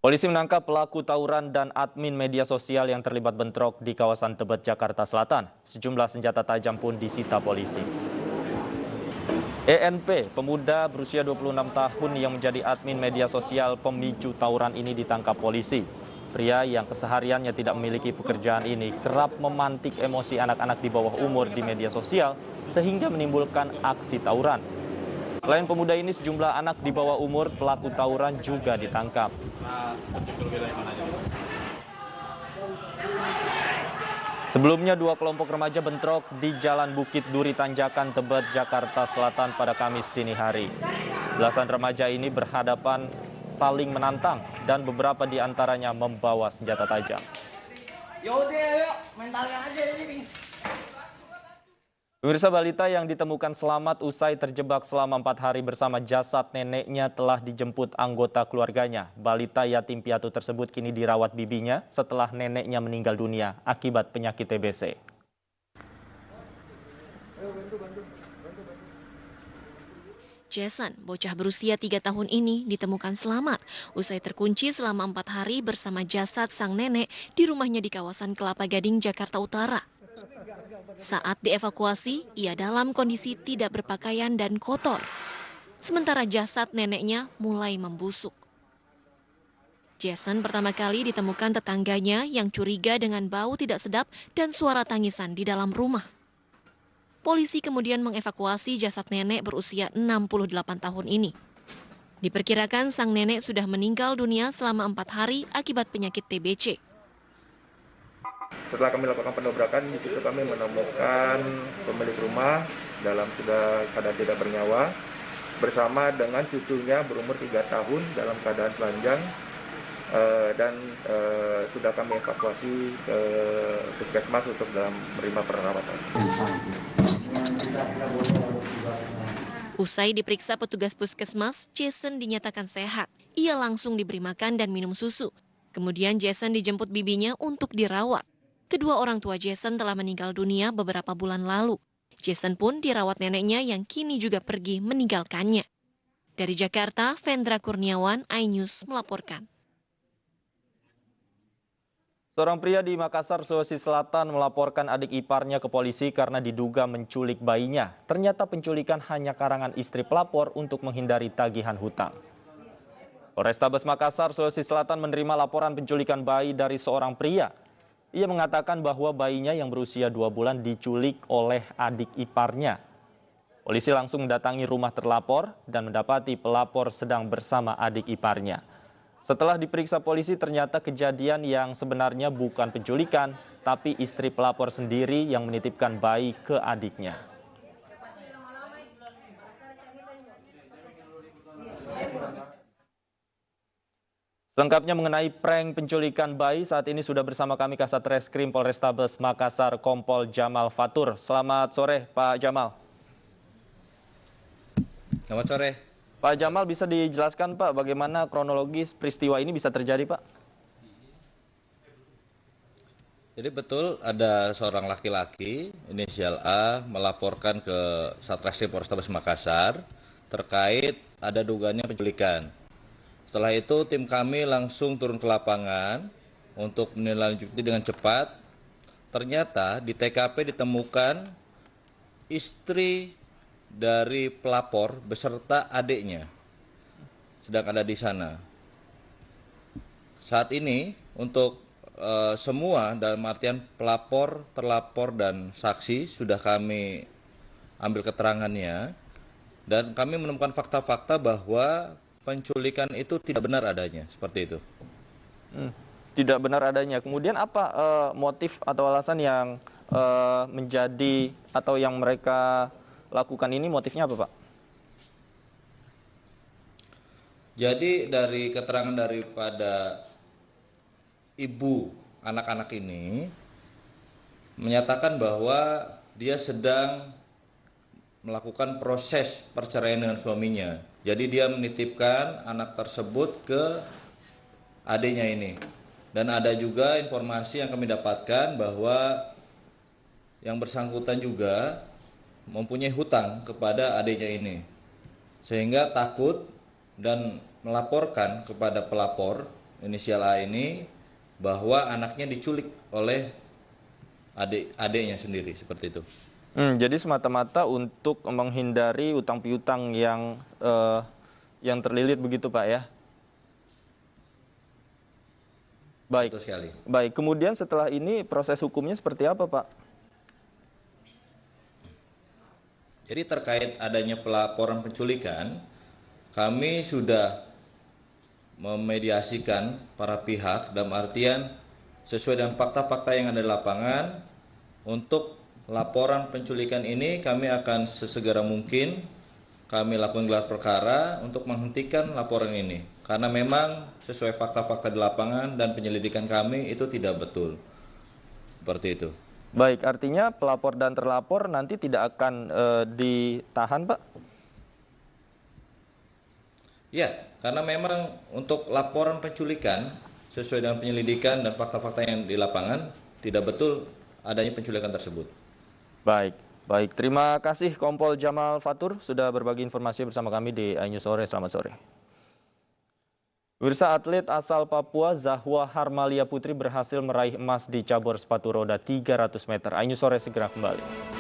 Polisi menangkap pelaku tawuran dan admin media sosial yang terlibat bentrok di kawasan Tebet, Jakarta Selatan. Sejumlah senjata tajam pun disita polisi. ENP, pemuda berusia 26 tahun yang menjadi admin media sosial pemicu tawuran ini ditangkap polisi. Pria yang kesehariannya tidak memiliki pekerjaan ini kerap memantik emosi anak-anak di bawah umur di media sosial sehingga menimbulkan aksi tawuran. Selain pemuda ini, sejumlah anak di bawah umur pelaku tawuran juga ditangkap. Sebelumnya, dua kelompok remaja bentrok di Jalan Bukit Duri Tanjakan, Tebet, Jakarta Selatan pada Kamis dini hari. Belasan remaja ini berhadapan saling menantang dan beberapa di antaranya membawa senjata tajam. Yaudah, mentalnya aja ini. Pemirsa, balita yang ditemukan selamat usai terjebak selama 4 hari bersama jasad neneknya telah dijemput anggota keluarganya. Balita yatim piatu tersebut kini dirawat bibinya setelah neneknya meninggal dunia akibat penyakit TBC. Jason, bocah berusia 3 tahun ini ditemukan selamat usai terkunci selama 4 hari bersama jasad sang nenek di rumahnya di kawasan Kelapa Gading, Jakarta Utara. Saat dievakuasi, ia dalam kondisi tidak berpakaian dan kotor. Sementara jasad neneknya mulai membusuk. Jason pertama kali ditemukan tetangganya yang curiga dengan bau tidak sedap dan suara tangisan di dalam rumah. Polisi kemudian mengevakuasi jasad nenek berusia 68 tahun ini. Diperkirakan sang nenek sudah meninggal dunia selama 4 hari akibat penyakit TBC. Setelah kami lakukan pendobrakan, di situ kami menemukan pemilik rumah dalam sudah keadaan tidak bernyawa, bersama dengan cucunya berumur 3 tahun dalam keadaan telanjang, dan sudah kami evakuasi ke puskesmas untuk dalam menerima perawatan. Usai diperiksa petugas puskesmas, Jason dinyatakan sehat. Ia langsung diberi makan dan minum susu. Kemudian Jason dijemput bibinya untuk dirawat. Kedua orang tua Jason telah meninggal dunia beberapa bulan lalu. Jason pun dirawat neneknya yang kini juga pergi meninggalkannya. Dari Jakarta, Vendra Kurniawan, iNews melaporkan. Seorang pria di Makassar, Sulawesi Selatan melaporkan adik iparnya ke polisi karena diduga menculik bayinya. Ternyata penculikan hanya karangan istri pelapor untuk menghindari tagihan hutang. Polrestabes Makassar, Sulawesi Selatan menerima laporan penculikan bayi dari seorang pria. Ia mengatakan bahwa bayinya yang berusia 2 bulan diculik oleh adik iparnya. Polisi langsung mendatangi rumah terlapor dan mendapati pelapor sedang bersama adik iparnya. Setelah diperiksa polisi, ternyata kejadian yang sebenarnya bukan penculikan, tapi istri pelapor sendiri yang menitipkan bayi ke adiknya. Selengkapnya mengenai prank penculikan bayi, saat ini sudah bersama kami Kasat Reskrim Polrestabes Makassar, Kompol Jamal Fatur. Selamat sore, Pak Jamal. Selamat sore. Pak Jamal, bisa dijelaskan Pak bagaimana kronologis peristiwa ini bisa terjadi Pak? Jadi betul ada seorang laki-laki inisial A melaporkan ke Satreskrim Polrestabes Makassar terkait ada dugaannya penculikan. Setelah itu tim kami langsung turun ke lapangan untuk menindaklanjuti dengan cepat. Ternyata di TKP ditemukan istri dari pelapor beserta adiknya sedang ada di sana. Saat ini untuk semua dalam artian pelapor, terlapor dan saksi sudah kami ambil keterangannya dan kami menemukan fakta-fakta bahwa penculikan itu tidak benar adanya, seperti itu. Tidak benar adanya. Kemudian apa motif atau alasan yang menjadi atau yang mereka lakukan ini, motifnya apa Pak? Jadi dari keterangan daripada ibu anak-anak ini menyatakan bahwa dia sedang melakukan proses perceraian dengan suaminya. Jadi dia menitipkan anak tersebut ke adiknya ini. Dan ada juga informasi yang kami dapatkan bahwa yang bersangkutan juga mempunyai hutang kepada adiknya ini. Sehingga takut dan melaporkan kepada pelapor inisial A ini bahwa anaknya diculik oleh adiknya sendiri, seperti itu. Jadi semata-mata untuk menghindari utang piutang yang terlilit begitu Pak ya? Baik. Betul sekali. Baik, kemudian setelah ini proses hukumnya seperti apa Pak? Jadi terkait adanya pelaporan penculikan, kami sudah memediasikan para pihak dalam artian sesuai dengan fakta-fakta yang ada di lapangan. Untuk laporan penculikan ini kami akan sesegera mungkin kami lakukan gelar perkara untuk menghentikan laporan ini. Karena memang sesuai fakta-fakta di lapangan dan penyelidikan kami itu tidak betul. Seperti itu. Baik, artinya pelapor dan terlapor nanti tidak akan ditahan Pak? Ya, karena memang untuk laporan penculikan sesuai dengan penyelidikan dan fakta-fakta yang di lapangan tidak betul adanya penculikan tersebut. Baik, baik. Terima kasih Kompol Jamal Fatur sudah berbagi informasi bersama kami di iNews Sore. Selamat sore. Pemirsa, atlet asal Papua Zahwa Harmalia Putri berhasil meraih emas di cabur sepatu roda 300 meter. iNews Sore segera kembali.